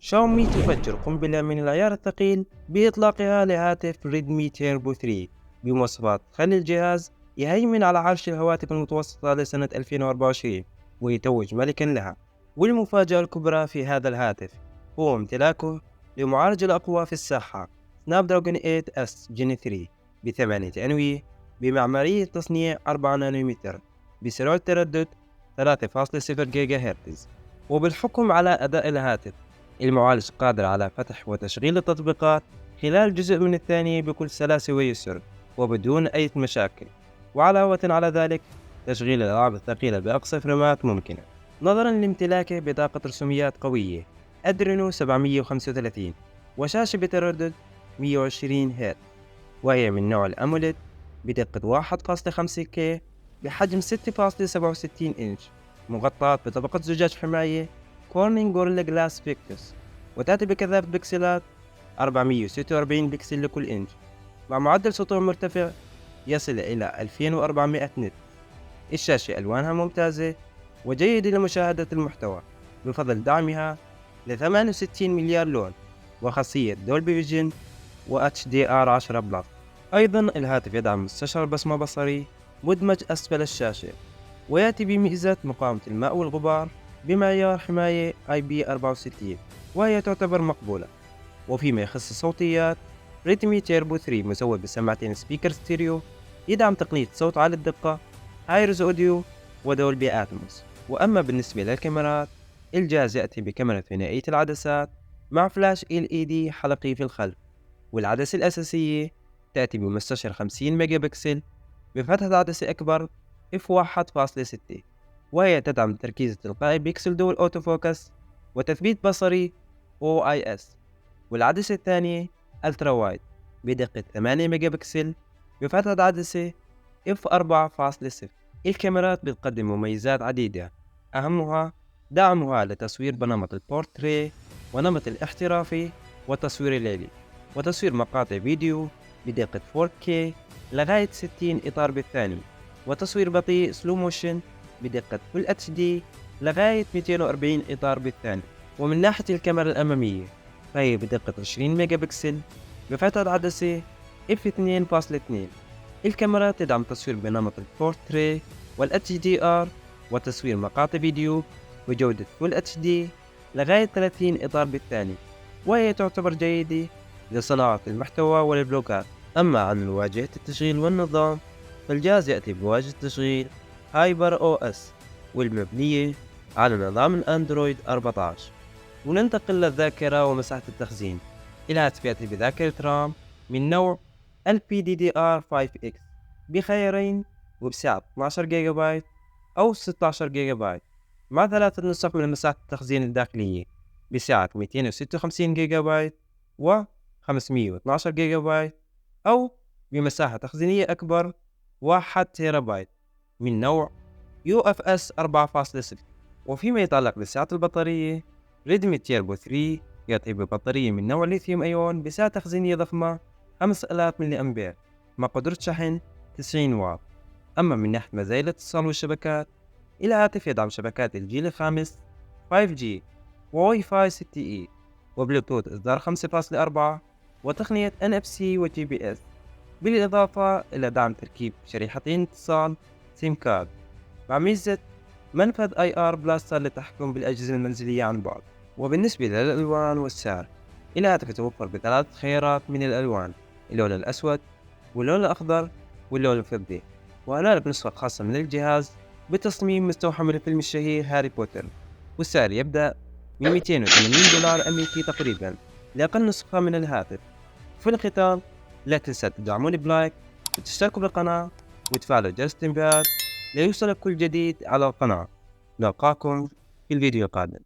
شاومي تفجر قنبلة من العيار الثقيل بإطلاقها لهاتف ريدمي تيربو 3 بمواصفات تخلي الجهاز يهيمن على عرش الهواتف المتوسطة لسنة 2024 ويتوج ملكا لها. والمفاجأة الكبرى في هذا الهاتف هو امتلاكه لمعالج الأقوى في الساحة سناب دراجون 8 اس جين 3 بثمانية أنوية بمعمارية تصنيع 4 نانومتر بسرعة تردد 3.0 جيجا هرتز. وبالحكم على أداء الهاتف، المعالج قادر على فتح وتشغيل التطبيقات خلال جزء من الثانية بكل سلاسة ويسر وبدون أي مشاكل، وعلاوة على ذلك تشغيل الألعاب الثقيلة بأقصى فريمات ممكنة. نظرا لامتلاكه بطاقة رسوميات قوية أدرينو 735 وشاشة بتردد 120 هرتز، وهي من نوع الأموليد بدقة 1.5K بحجم 6.67 إنش، مغطاة بطبقة زجاج حماية كورنينج غوريلا جلاس فيكتوس، وتأتي بكثافة بكسلات 446 بكسل لكل إنش، مع معدل سطوع مرتفع يصل إلى 2400 نت. الشاشة ألوانها ممتازة وجيدة لمشاهدة المحتوى بفضل دعمها ل 68 مليار لون وخاصية دولبي فيجن و HDR 10 بلس. أيضا الهاتف يدعم مستشعر بصمة بصري مدمج أسفل الشاشة، ويأتي بميزة مقاومة الماء والغبار بمعيار حماية IP64 وهي تعتبر مقبولة. وفيما يخص الصوتيات، ريدمي تيربو 3 مزود بسماعتين سبيكر ستيريو يدعم تقنية صوت عالي الدقة هايرز أوديو ودولبي أتموس. وأما بالنسبة للكاميرات، الجهاز يأتي بكاميرا ثنائية العدسات مع فلاش LED حلقي في الخلف، والعدسة الأساسية تأتي بمستشعر 50 ميجا بكسل بفتحة عدسة أكبر f1.6، وهي تدعم التركيز التلقائي بيكسل دول أوتو فوكس وتثبيت بصري OIS. والعدسة الثانية ألترا وايد بدقة 8 ميجا بكسل بفتحة عدسة f4.0. الكاميرات بتقدم مميزات عديدة، أهمها دعمها لتصوير بنمط البورتريه ونمط الاحترافي والتصوير الليلي، وتصوير مقاطع فيديو بدقة 4K لغاية 60 إطار بالثانية، وتصوير بطيء سلو موشن بدقة Full HD لغاية 240 إطار بالثانية. ومن ناحية الكاميرا الأمامية فهي بدقة 20 ميجا بكسل بفتحة عدسة f2.2. الكاميرا تدعم تصوير بنمط البورتريه والHDR وتصوير مقاطع فيديو بجودة Full HD لغاية 30 إطار بالثانية، وهي تعتبر جيدة لصناعة المحتوى والبلوجات. أما عن واجهة التشغيل والنظام، فالجهاز يأتي بواجهة تشغيل هايبر OS والمبنية على نظام الأندرويد 14. وننتقل للذاكرة ومساحة التخزين. الهاتف يأتي بذاكرة رام من نوع LPDDR5X بخيارين وبسعة 12 جيجا بايت أو 16 جيجا بايت، مع ثلاثة نسخ من مساحة التخزين الداخلية بسعة 256 جيجا بايت و 512 جيجا بايت، أو بمساحة تخزينية أكبر 1 تيرا بايت من نوع UFS 4.0. وفيما يتعلق بسعة البطارية، ريدمي تيربو 3 يأتي ببطارية من نوع ليثيوم أيون بسعة تخزينية ضخمة 5000 ملي أمبير مع قدرة شحن 90 واط. أما من ناحية مزايا الاتصال والشبكات، الهاتف يدعم شبكات الجيل الخامس 5G وواي فاي 6E وبلوتوث إصدار 5.4 وتقنية NFC و GPS، بالإضافة إلى دعم تركيب شريحتين اتصال سيم كارد مع ميزة منفذ IR بلاستر للتحكم بالأجهزة المنزلية عن بعد. وبالنسبة للألوان والسعر، الهاتف يتوفر بثلاث خيارات من الألوان: اللون الأسود واللون الأخضر واللون الفضي، وهنالك نسخة خاصة من الجهاز بتصميم مستوحى من الفيلم الشهير هاري بوتر، والسعر يبدأ من $280 أمريكي تقريبا لأقل نسخة من الهاتف. في الختام، لا تنسى تدعموني بلايك وتشتركوا بالقناة وتفعلوا جرس التنبيهات ليوصلك كل جديد على القناة. نلقاكم في الفيديو القادم.